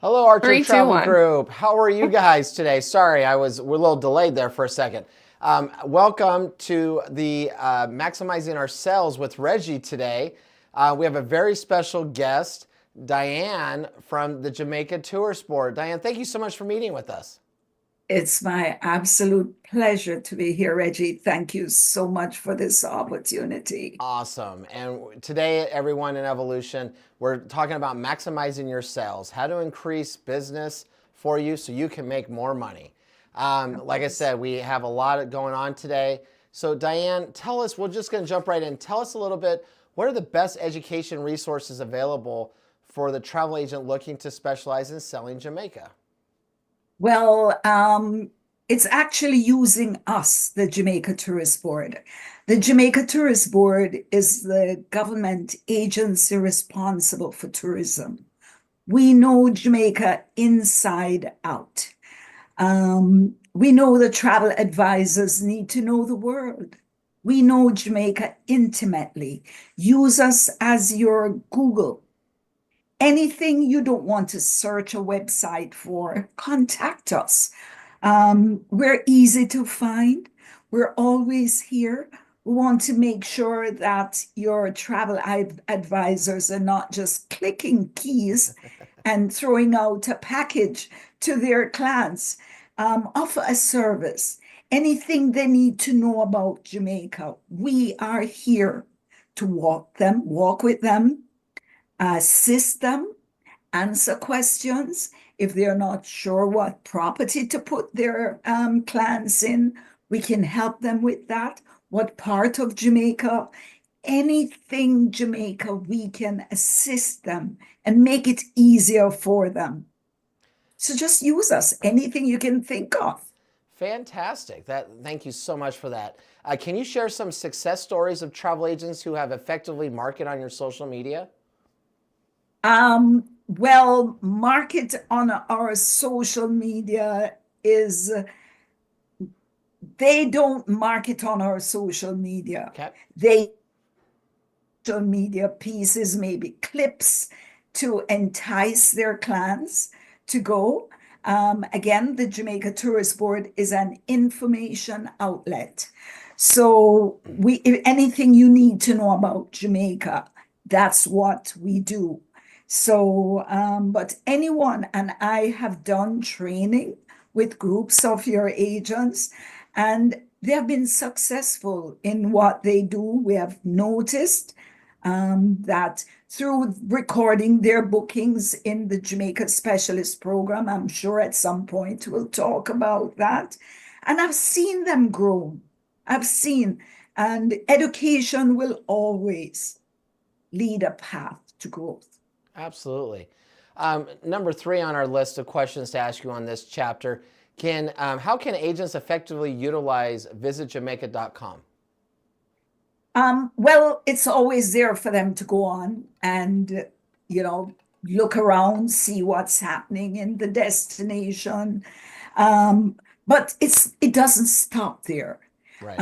Hello, Archer Three, two, Travel one. Group. How are you guys today? Sorry, we're a little delayed there for a second. Welcome to the Maximizing Our Sales with Reggie today. We have a very special guest, Diane from the Jamaica Tourist Board. Diane, thank you so much for meeting with us. It's my absolute pleasure to be here, Reggie. Thank you so much for this opportunity. Awesome. And today, everyone in Evolution, we're talking about maximizing your sales, how to increase business for you so you can make more money. Like I said, we have a lot going on today. So Diane, tell us, we're just going to jump right in. Tell us a little bit, what are the best education resources available for the travel agent looking to specialize in selling Jamaica? Well, it's actually using us, the Jamaica Tourist Board. The Jamaica Tourist Board is the government agency responsible for tourism. We know Jamaica inside out. We know the travel advisors need to know the world. We know Jamaica intimately. Use us as your Google. Anything you don't want to search a website for, contact us. We're easy to find. We're always here. We want to make sure that your travel advisors are not just clicking keys and throwing out a package to their clients. Offer a service. Anything they need to know about Jamaica, we are here to walk with them, assist them, answer questions. If they're not sure what property to put their clients in, we can help them with that. What part of Jamaica? Anything Jamaica, we can assist them and make it easier for them. So just use us, anything you can think of. Fantastic. Thank you so much for that. Can you share some success stories of travel agents who have effectively marketed on your social media? Well, market on our social media is, they don't market on our social media. Okay. They social media pieces, maybe clips to entice their clients to go. Again, the Jamaica Tourist Board is an information outlet. So if anything you need to know about Jamaica, that's what we do. So, but anyone, and I have done training with groups of your agents, and they have been successful in what they do. We have noticed that through recording their bookings in the Jamaica Specialist Program, I'm sure at some point we'll talk about that. And I've seen them grow. And education will always lead a path to growth. Absolutely. Number 3 on our list of questions to ask you on this chapter, how can agents effectively utilize visitjamaica.com? Well, it's always there for them to go on and, look around, see what's happening in the destination. But it doesn't stop there. Right.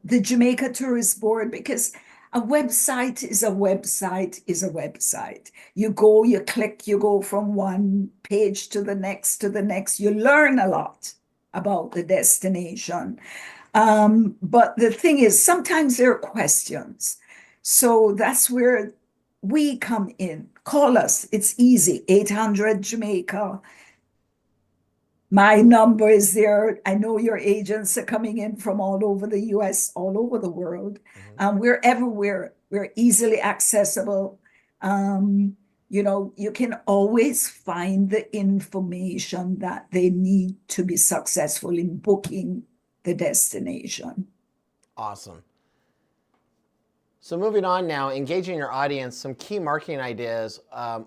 The Jamaica Tourist Board, because a website is a website is a website. You go, you click, you go from one page to the next. You learn a lot about the destination. But the thing is, sometimes there are questions. So that's where we come in. Call us. It's easy. 800 Jamaica. My number is there. I know your agents are coming in from all over the US, all over the world. We're everywhere. We're easily accessible. You can always find the information that they need to be successful in booking the destination. Awesome. So moving on now, engaging your audience, some key marketing ideas.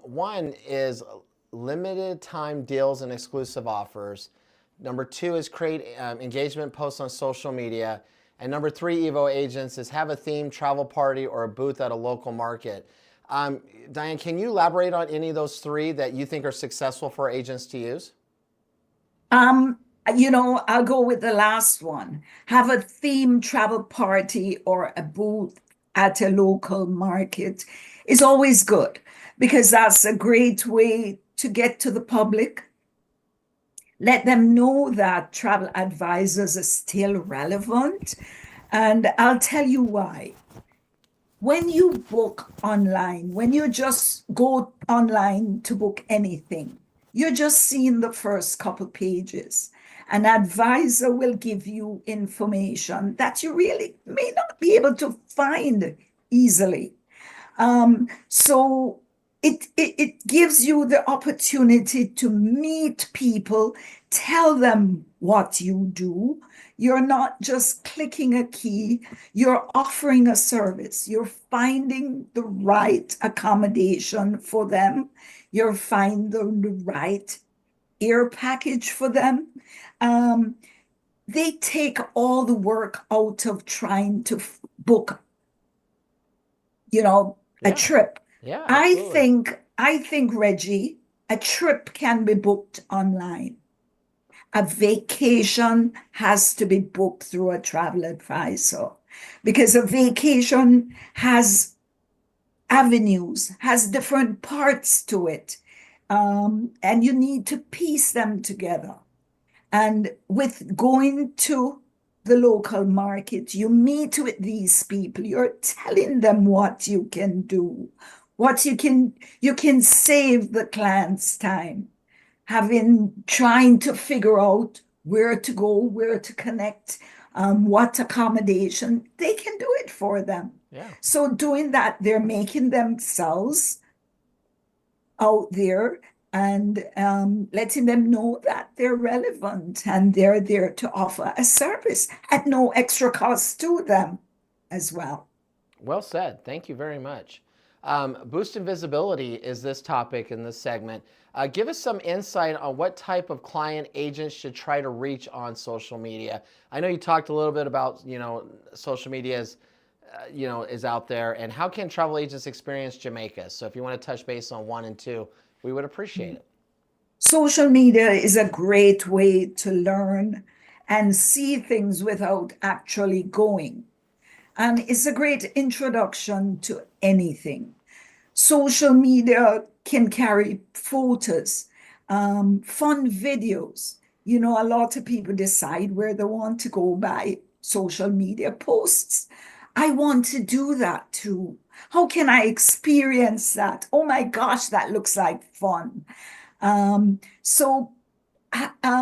One is limited time deals and exclusive offers. Number 2 is create engagement posts on social media. And number 3, Evo agents, is have a themed travel party or a booth at a local market. Diane, can you elaborate on any of those 3 that you think are successful for agents to use? I'll go with the last one. Have a themed travel party or a booth at a local market is always good because that's a great way to get to the public. Let them know that travel advisors are still relevant. And I'll tell you why. When you book online, when you just go online to book anything, you're just seeing the first couple pages. An advisor will give you information that you really may not be able to find easily. So it gives you the opportunity to meet people, tell them what you do. You're not just clicking a key, you're offering a service. You're finding the right accommodation for them. You're finding the right air package for them. They take all the work out of trying to book, a Yeah. trip. Yeah, I absolutely. think, Reggie, a trip can be booked online. A vacation has to be booked through a travel advisor because a vacation has avenues, has different parts to it. And you need to piece them together. And with going to the local market, you meet with these people, you're telling them what you can do, what you can save the client's time, trying to figure out where to go, where to connect, what accommodation, they can do it for them. Yeah. So doing that, they're making themselves out there and letting them know that they're relevant and they're there to offer a service at no extra cost to them as well. Well said. Thank you very much. Boosting visibility is this topic in this segment. Give us some insight on what type of client agents should try to reach on social media. I know you talked a little bit about, social media is out there, and how can travel agents experience Jamaica? So if you want to touch base on 1 and 2, we would appreciate it. Social media is a great way to learn and see things without actually going. And it's a great introduction to anything. Social media can carry photos, fun videos. A lot of people decide where they want to go by social media posts. I want to do that too. How can I experience that? Oh my gosh, that looks like fun. So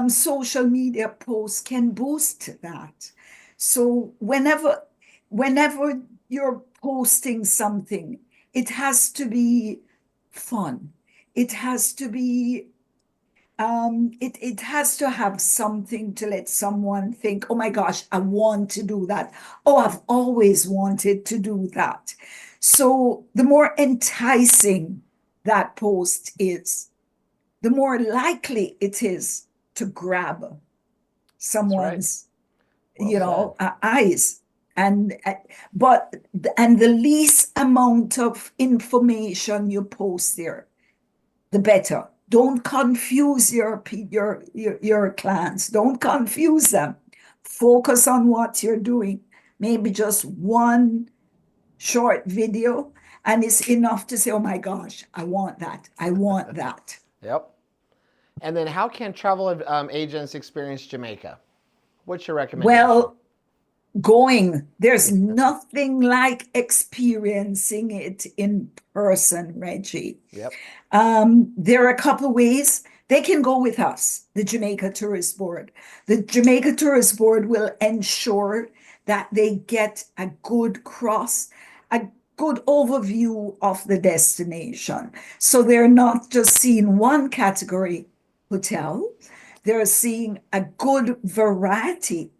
social media posts can boost that. So whenever you're posting something, it has to be fun. It has to be it has to have something to let someone think, oh my gosh, I want to do that. Oh, I've always wanted to do that. So the more enticing that post is, the more likely it is to grab That's right. someone's Well said. eyes. And the least amount of information you post there, the better. Don't confuse your clients. Don't confuse them. Focus on what you're doing. Maybe just one short video, and it's enough to say, oh my gosh, I want that. I want that. Yep. And then how can travel agents experience Jamaica? What's your recommendation? Well, there's nothing like experiencing it in person, Reggie. Yep. There are a couple of ways. They can go with us, the Jamaica Tourist Board. The Jamaica Tourist Board will ensure that they get a good overview of the destination. So they're not just seeing one category hotel, they're seeing a good variety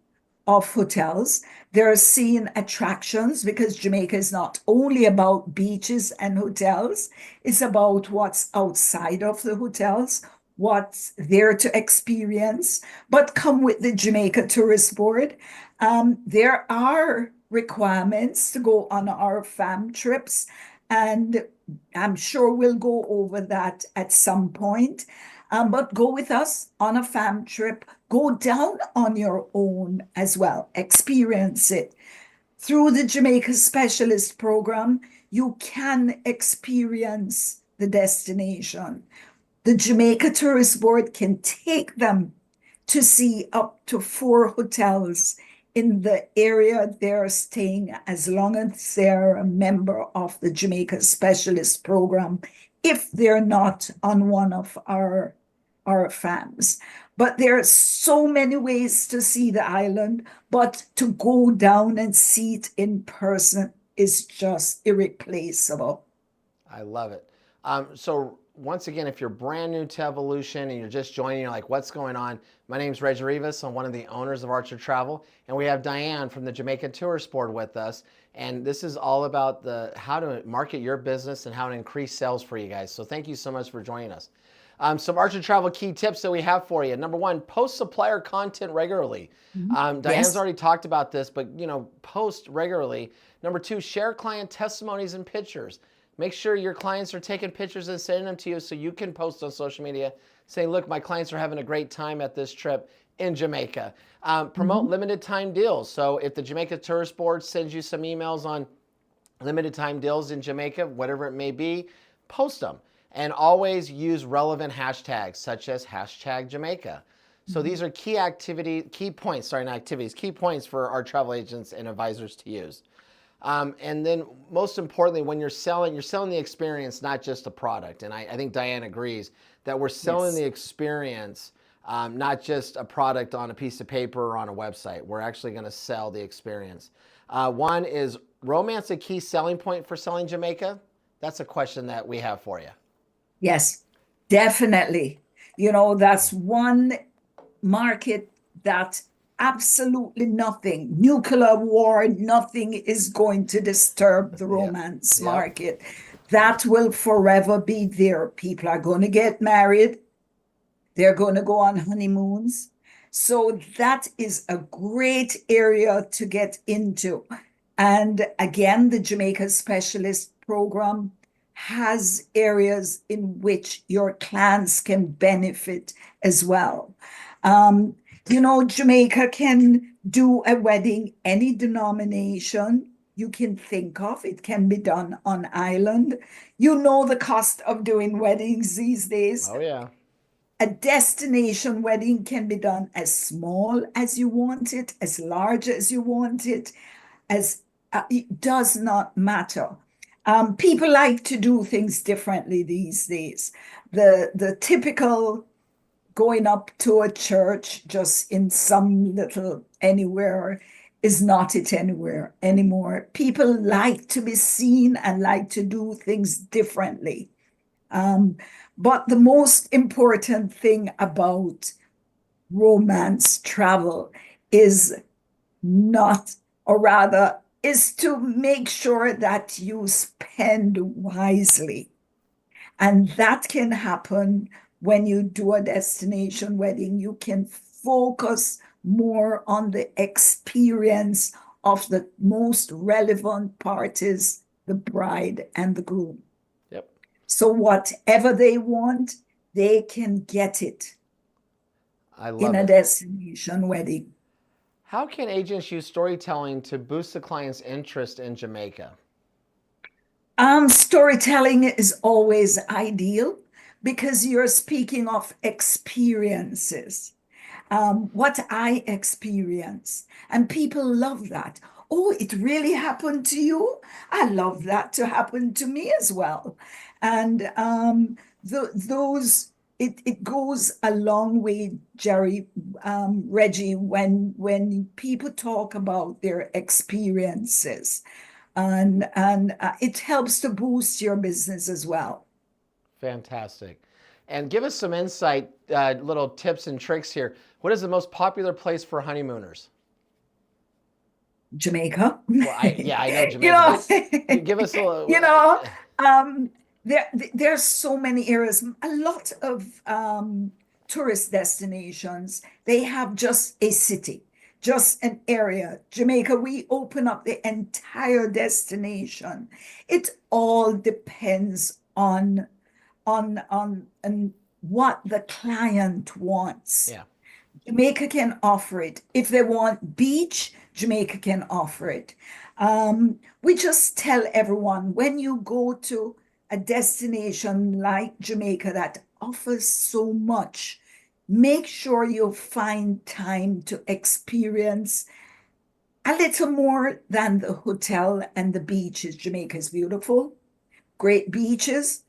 of hotels. They're seeing attractions because Jamaica is not only about beaches and hotels, it's about what's outside of the hotels, what's there to experience. But come with the Jamaica Tourist Board. There are requirements to go on our fam trips, and I'm sure we'll go over that at some point. But go with us on a fam trip. Go down on your own as well. Experience it. Through the Jamaica Specialist Program, you can experience the destination. The Jamaica Tourist Board can take them to see up to 4 hotels in the area they're staying as long as they're a member of the Jamaica Specialist Program, if they're not on one of our FAMs. But there are so many ways to see the island, but to go down and see it in person is just irreplaceable. I love it. So once again, if you're brand new to Evolution and you're just joining, you're like, what's going on? My name is Reggie. I'm one of the owners of Archer Travel, and we have Dian from the Jamaica Tourist Board with us. And this is all about how to market your business and how to increase sales for you guys. So thank you so much for joining us. Some Archer Travel key tips that we have for you. Number one, post supplier content regularly. Diane's Yes. already talked about this, but post regularly. Number two, share client testimonies and pictures. Make sure your clients are taking pictures and sending them to you so you can post on social media saying, look, my clients are having a great time at this trip in Jamaica. Promote limited time deals. So if the Jamaica Tourist Board sends you some emails on limited time deals in Jamaica, whatever it may be, post them. And always use relevant hashtags such as hashtag Jamaica. So these are key points for our travel agents and advisors to use. And then most importantly, when you're selling the experience, not just a product. And I think Diane agrees that we're selling the experience, not just a product on a piece of paper or on a website. We're actually going to sell the experience. One is romance a key selling point for selling Jamaica? That's a question that we have for you. Yes, definitely. That's one market that absolutely nothing, nuclear war, nothing is going to disturb the romance market. That will forever be there. People are going to get married. They're going to go on honeymoons. So that is a great area to get into. And again, the Jamaica Specialist Program has areas in which your clients can benefit as well. Jamaica can do a wedding any denomination you can think of. It can be done on island. The cost of doing weddings these days. Oh, yeah. A destination wedding can be done as small as you want it, as large as you want it, it does not matter. People like to do things differently these days. The typical going up to a church just in some little anywhere is not it anywhere anymore. People like to be seen and like to do things differently. But the most important thing about romance travel is is to make sure that you spend wisely. And that can happen when you do a destination wedding. You can focus more on the experience of the most relevant parties, the bride and the groom. Yep. So whatever they want, they can get it in a destination wedding. How can agents use storytelling to boost the client's interest in Jamaica? Storytelling is always ideal because you're speaking of experiences. What I experience, and people love that. Oh, it really happened to you? I love that to happen to me as well. And it goes a long way, Reggie, when people talk about their experiences, and it helps to boost your business as well. Fantastic. And give us some insight, little tips and tricks here. What is the most popular place for honeymooners? Jamaica. Well, I know Jamaica. Give us a little. There's so many areas. A lot of tourist destinations, they have just a city, just an area. Jamaica, we open up the entire destination. It all depends on what the client wants. Yeah. Jamaica can offer it. If they want beach, Jamaica can offer it. We just tell everyone when you go to a destination like Jamaica that offers so much, make sure you find time to experience a little more than the hotel and the beaches. Jamaica is beautiful, great beaches,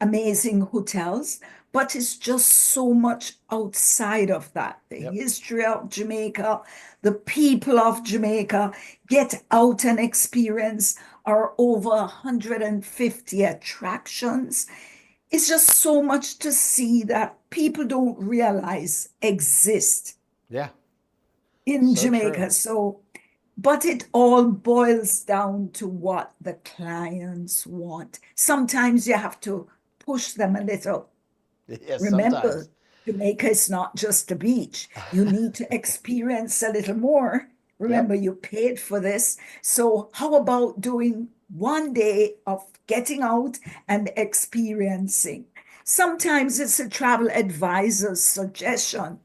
amazing hotels, but it's just so much outside of that. The Yep. history of Jamaica, the people of Jamaica, get out and experience our over 150 attractions. It's just so much to see that people don't realize exist Yeah. in So true. Jamaica. So, but it all boils down to what the clients want. Sometimes you have to push them a little. Yes, Remember, sometimes. Jamaica is not just a beach. You need to experience a little more. Remember, Yep. you paid for this. So, how about doing one day of getting out and experiencing? Sometimes it's a travel advisor's suggestion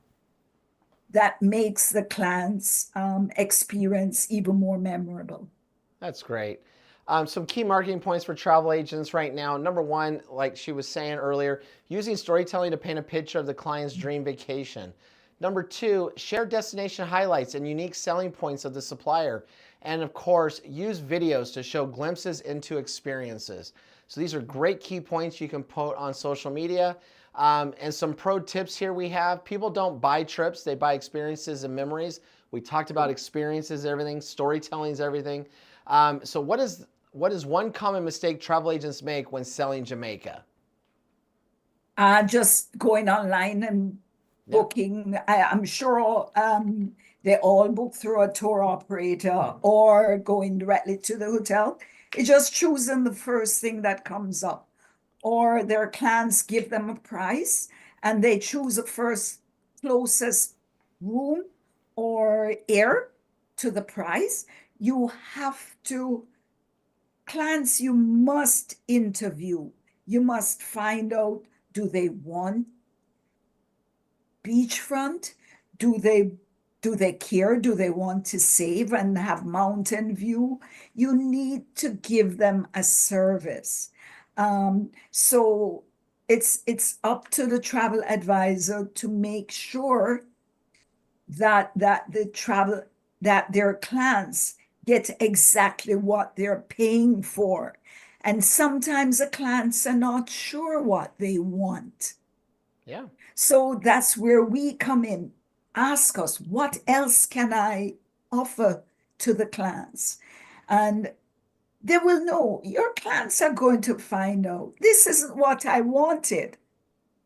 that makes the client's experience even more memorable. That's great. Some key marketing points for travel agents right now. Number one, like she was saying earlier, using storytelling to paint a picture of the client's dream vacation. Number two, share destination highlights and unique selling points of the supplier. And of course, use videos to show glimpses into experiences. So these are great key points you can put on social media. And some pro tips here we have. People don't buy trips, they buy experiences and memories. We talked about experiences, everything, storytelling is everything. So what is one common mistake travel agents make when selling Jamaica? Just going online and Yeah. booking. I'm sure they all book through a tour operator or going directly to the hotel. It's just choosing the first thing that comes up. Or their clients give them a price and they choose the first closest room or air to the price. You have to, clients, you must interview. You must find out, do they want beachfront? Do they care? Do they want to save and have mountain view? You need to give them a service. So it's up to the travel advisor to make sure that the travel that their clients get exactly what they're paying for. And sometimes the clients are not sure what they want. Yeah. So that's where we come in. Ask us, what else can I offer to the clients? And they will know. Your clients are going to find out this isn't what I wanted.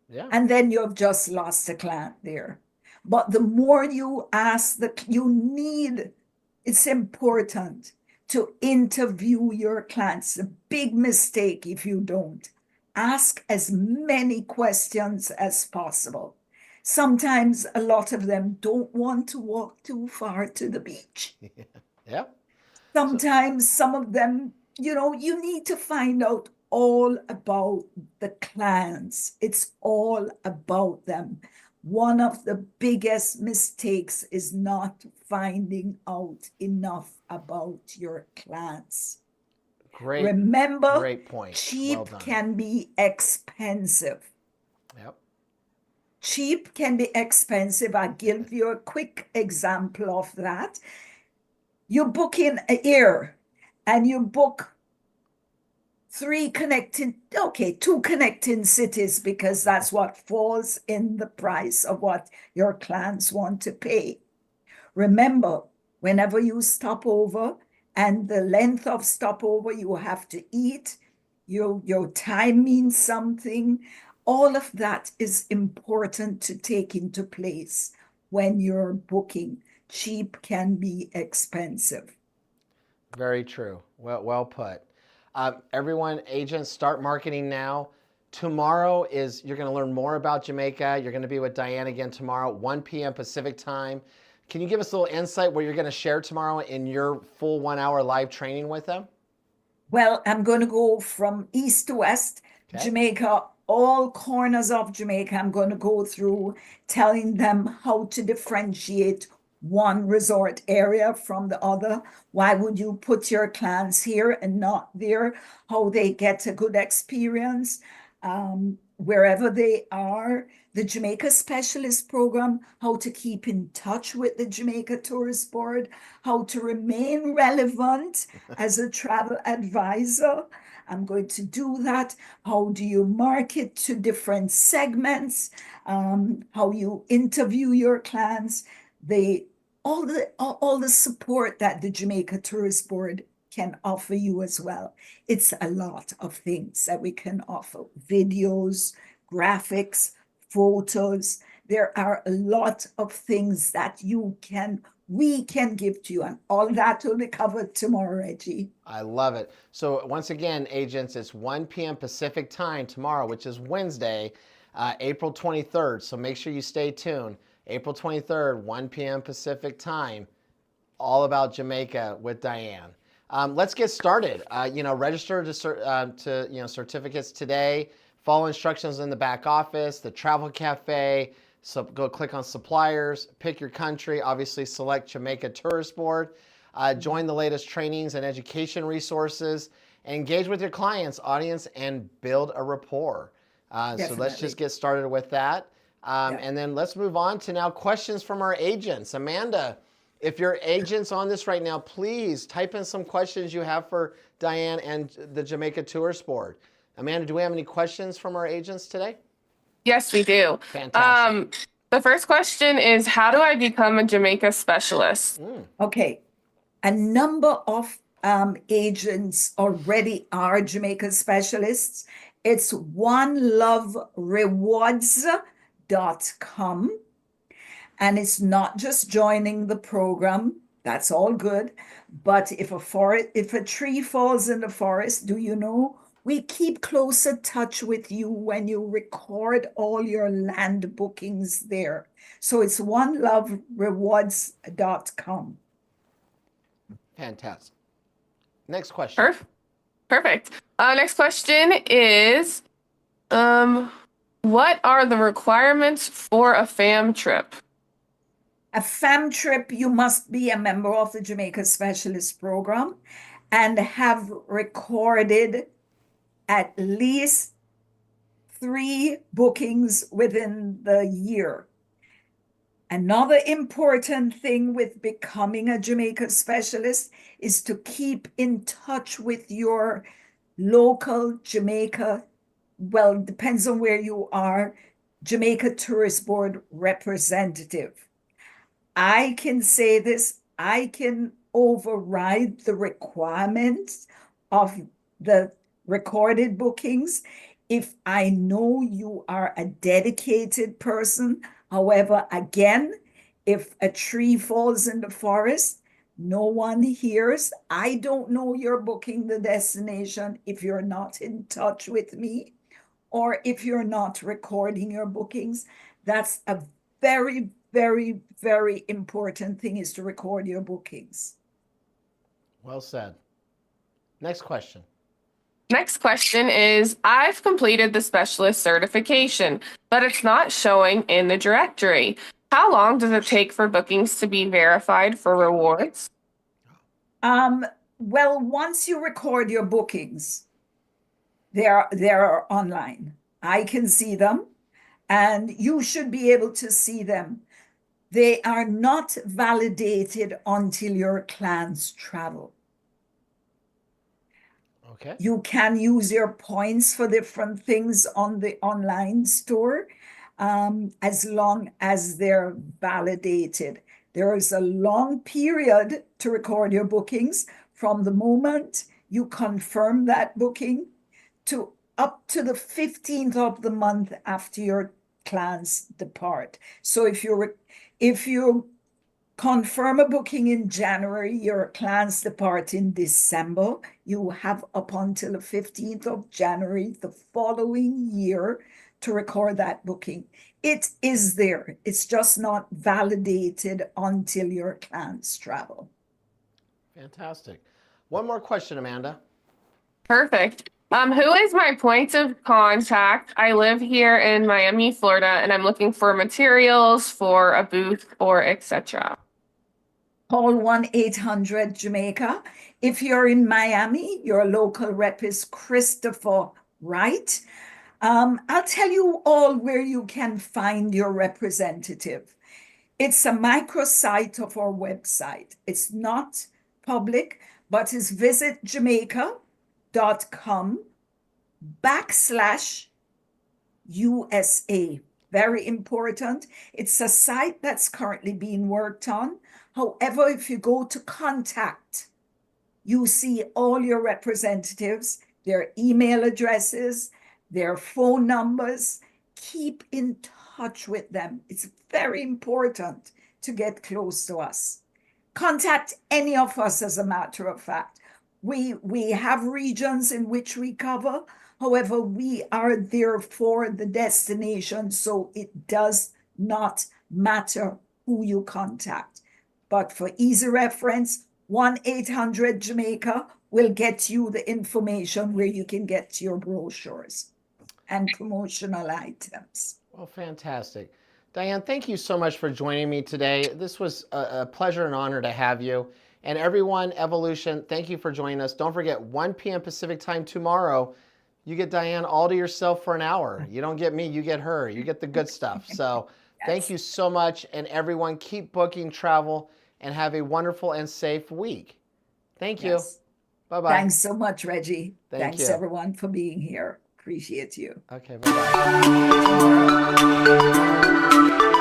Yeah. And then you've just lost a client there. But the more you ask, it's important to interview your clients. A big mistake if you don't. Ask as many questions as possible. Sometimes a lot of them don't want to walk too far to the beach. Yeah. So Sometimes some of them, you need to find out all about the clients. It's all about them. One of the biggest mistakes is not finding out enough about your clients. great, Remember, great point. Well cheap done. can be expensive. Yep. Cheap can be expensive. I'll give you a quick example of that. You book in a year and you book two connecting cities because that's what falls in the price of what your clients want to pay. Remember, whenever you stop over and the length of stopover, you have to eat, your time means something. All of that is important to take into place when you're booking. Cheap can be expensive. Very true. Well put. Everyone, agents, start marketing now. Tomorrow is you're going to learn more about Jamaica. You're going to be with Diane again tomorrow, 1 p.m. Pacific time. Can you give us a little insight what you're going to share tomorrow in your full 1 hour live training with them? Well, I'm going to go from east to west, Okay. Jamaica, all corners of Jamaica. I'm going to go through telling them how to differentiate one resort area from the other? Why would you put your clients here and not there? How they get a good experience wherever they are. The Jamaica Specialist Program, how to keep in touch with the Jamaica Tourist Board, how to remain relevant as a travel advisor. I'm going to do that. How do you market to different segments? How you interview your clients? All the support that the Jamaica Tourist Board can offer you as well. It's a lot of things that we can offer: videos, graphics, photos. There are a lot of things that we can give to you, and all that will be covered tomorrow, Reggie. I love it. So once again, agents, it's 1 p.m. Pacific time tomorrow, which is Wednesday, April 23rd. So make sure you stay tuned. April 23rd, 1 p.m. Pacific time, all about Jamaica with Diane. Let's get started. Register to certificates today. Follow instructions in the back office, the travel cafe. So go click on suppliers, pick your country, obviously select Jamaica Tourist Board. Join the latest trainings and education resources. Engage with your clients, audience, and build a rapport. So let's just get started with that. And then let's move on to now questions from our agents. Amanda, if you're agents on this right now, please type in some questions you have for Diane and the Jamaica Tourist Board. Amanda, do we have any questions from our agents today? Yes, we do. Fantastic. The first question is, how do I become a Jamaica specialist? Okay. A number of agents already are Jamaica specialists. It's oneloverewards.com. And it's not just joining the program. That's all good. But if a tree falls in the forest, do you know, we keep closer touch with you when you record all your land bookings there. So it's oneloverewards.com. Fantastic. Next question. Perfect. Next question is, what are the requirements for a fam trip? A fam trip, you must be a member of the Jamaica Specialist Program and have recorded at least 3 bookings within the year. Another important thing with becoming a Jamaica Specialist is to keep in touch with your local Jamaica, well, depends on where you are, Jamaica Tourist Board representative. I can say this, I can override the requirements of the recorded bookings if I know you are a dedicated person. However, again, if a tree falls in the forest, no one hears. I don't know you're booking the destination if you're not in touch with me, or if you're not recording your bookings. That's a very, very, very important thing, is to record your bookings. Well said. Next question. Next question is, I've completed the specialist certification, but it's not showing in the directory. How long does it take for bookings to be verified for rewards? Well, once you record your bookings, they're online. I can see them, and you should be able to see them. They are not validated until your clients travel. Okay. You can use your points for different things on the online store, as long as they're validated. There is a long period to record your bookings from the moment you confirm that booking to up to the 15th of the month after your clients depart. So if you confirm a booking in January, your clients depart in December, you have up until the 15th of January the following year to record that booking. It is there. It's just not validated until your clients travel. Fantastic. One more question, Amanda. Perfect. Who is my point of contact? I live here in Miami, Florida, and I'm looking for materials for a booth or etc. Call 1-800-JAMAICA. If you're in Miami, your local rep is Christopher Wright. I'll tell you all where you can find your representative. It's a microsite of our website. It's not public, but it's visitjamaica.com/USA. Very important. It's a site that's currently being worked on. However, if you go to contact, you see all your representatives, their email addresses, their phone numbers. Keep in touch with them. It's very important to get close to us. Contact any of us, as a matter of fact. We have regions in which we cover. However, we are there for the destination, so it does not matter who you contact. But for easy reference, 1-800-JAMAICA will get you the information where you can get your brochures and promotional items. Well, fantastic. Diane, thank you so much for joining me today. This was a pleasure and honor to have you. And everyone, Evolution, thank you for joining us. Don't forget, 1 p.m. Pacific time tomorrow, you get Diane all to yourself for an hour. You don't get me, you get her. You get the good stuff. So Yes. Thank you so much. And everyone, keep booking travel and have a wonderful and safe week. Thank you. Yes. Bye-bye. Thanks so much, Reggie. Thank Thanks you. everyone for being here. Appreciate you. Okay, bye-bye.